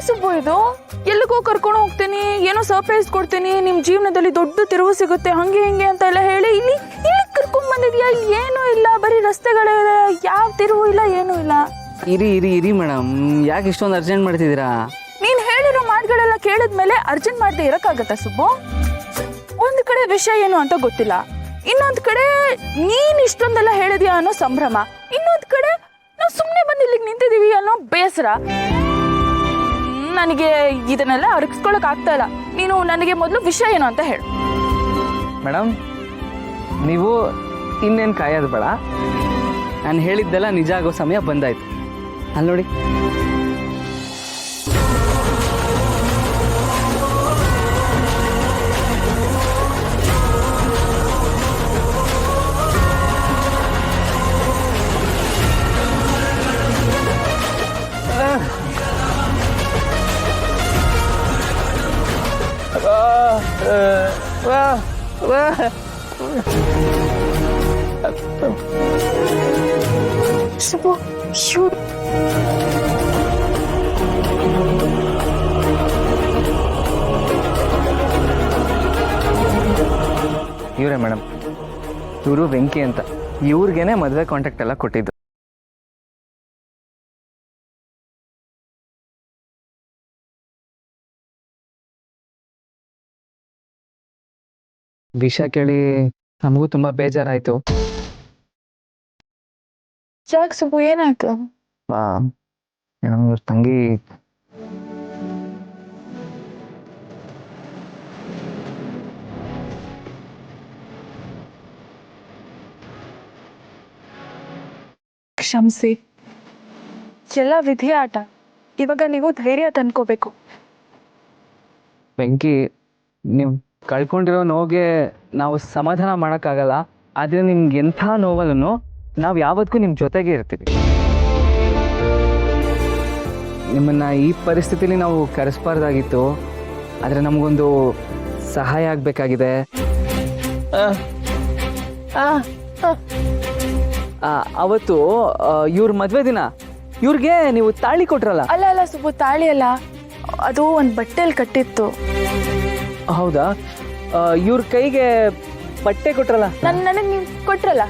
ಸುಬ್ಬು ಇದು? ಎಲ್ಲಿಗೋ ಕರ್ಕೊಂಡು ಹೋಗ್ತೀನಿ, ಏನೋ ಸರ್ಪ್ರೈಸ್ ಕೊಡ್ತೀನಿ, ನಿಮ್ ಜೀವನದಲ್ಲಿ ದೊಡ್ಡ ತಿರುವು ಸಿಗುತ್ತೆ, ಹಂಗೆ ಹಿಂಗೆ ಅಂತ ಎಲ್ಲ ಹೇಳಿ ಇಲ್ಲಿ ಇಲ್ಲಿ ಕರ್ಕೊಂಡ್ ಬಂದಿದ್ಯಾ? ಇಲ್ಲಿ ಏನೂ ಇಲ್ಲ, ಬರೀ ರಸ್ತೆಗಳೇ ಇದೆ, ಯಾವ ತಿರುವು ಇಲ್ಲ, ಏನೂ ಇಲ್ಲ. ಇರಿ ಮೇಡಮ್, ಯಾಕೆ ಇಷ್ಟೊಂದು ಅರ್ಜೆಂಟ್ ಮಾಡ್ತಿದ್ದೀರಾ? ನೀನ್ ಹೇಳಿರೋ ಮಾತುಗಳೆಲ್ಲ ಕೇಳಿದ್ಮೇಲೆ ಅರ್ಜೆಂಟ್ ಮಾಡದೆ ಇರಕ್ಕಾಗತ್ತಾ ಸುಬ್ಬು? ಒಂದ್ ಕಡೆ ವಿಷಯ ಏನು ಅಂತ ಗೊತ್ತಿಲ್ಲ, ಇನ್ನೊಂದ್ ಕಡೆ ನೀನ್ ಇಷ್ಟೊಂದೆಲ್ಲ ಹೇಳಿದ್ಯಾ ಅನ್ನೋ ಸಂಭ್ರಮ, ಇನ್ನೊಂದ್ ಕಡೆ ನಾವು ಸುಮ್ಮನೆ ಬಂದು ಇಲ್ಲಿಗೆ ನಿಂತಿದೀವಿ ಅನ್ನೋ ಬೇಸರ. ನನಗೆ ಇದನ್ನೆಲ್ಲ ಅರಗಿಸ್ಕೊಳಕ್ ಆಗ್ತಾ ಇಲ್ಲ. ನೀನು ನನಗೆ ಮೊದಲು ವಿಷಯ ಏನು ಅಂತ ಹೇಳು. ಮೇಡಮ್, ನೀವು ಇನ್ನೇನು ಕಾಯೋದು ಬೇಡ, ನಾನು ಹೇಳಿದ್ದೆಲ್ಲ ನಿಜ ಆಗೋ ಸಮಯ ಬಂದಾಯ್ತು. ಅಲ್ಲಿ ನೋಡಿ. ಸುಬ್ಬು, ಇವರೇ ಮೇಡಮ್, ಇವರು ವೆಂಕಿ ಅಂತ, ಇವ್ರಿಗೇನೆ ಮದುವೆ ಕಾಂಟ್ಯಾಕ್ಟ್ ಎಲ್ಲ ಕೊಟ್ಟಿದ್ದು. ವಿಷಯ ಕೇಳಿ ನಮಗೂ ತುಂಬಾ ಬೇಜಾರಾಯ್ತು. ಯಾಕೆ ಸುಬ್ಬು, ಏನಾಯ್ತು? ಇವ್ರ ತಂಗಿ ಕ್ಷಮಿಸಿ, ಎಲ್ಲ ವಿಧಿಯ ಆಟ. ಇವಾಗ ನೀವು ಧೈರ್ಯ ತಂದ್ಕೋಬೇಕು. ವೆಂಕಿ, ನೀವು ಕಳ್ಕೊಂಡಿರೋ ನೋವಿಗೆ ನಾವು ಸಮಾಧಾನ ಮಾಡೋಕ್ಕಾಗಲ್ಲ, ಆದರೆ ನಿಮ್ಗೆ ಎಂಥ ನೋವಲ್ಲೂ ನಾವು ಯಾವತ್ತೂ ನಿಮ್ಮ ಜೊತೆಗೆ ಇರ್ತೀವಿ. ನಿಮ್ಮನ್ನು ಈ ಪರಿಸ್ಥಿತಿಲಿ ನಾವು ಕರೆಸ್ಬಾರ್ದಾಗಿತ್ತು, ಆದರೆ ನಮಗೊಂದು ಸಹಾಯ ಆಗಬೇಕಾಗಿದೆ. ಅವತ್ತು ಇವ್ರ ಮದುವೆ ದಿನ ಇವ್ರಿಗೆ ನೀವು ತಾಳಿ ಕೊಟ್ರಲ್ಲ? ಅಲ್ಲ ಸುಬ್ಬು, ತಾಳಿ ಅಲ್ಲ, ಅದು ಒಂದು ಬಟ್ಟೆಯಲ್ಲಿ ಕಟ್ಟಿತ್ತು. ಹೌದಾ? ಇವ್ರ ಕೈಗೆ ಬಟ್ಟೆ ಕೊಟ್ರಲ್ಲ? ನನಗೆ ನೀವು ಕೊಟ್ರಲ್ಲ?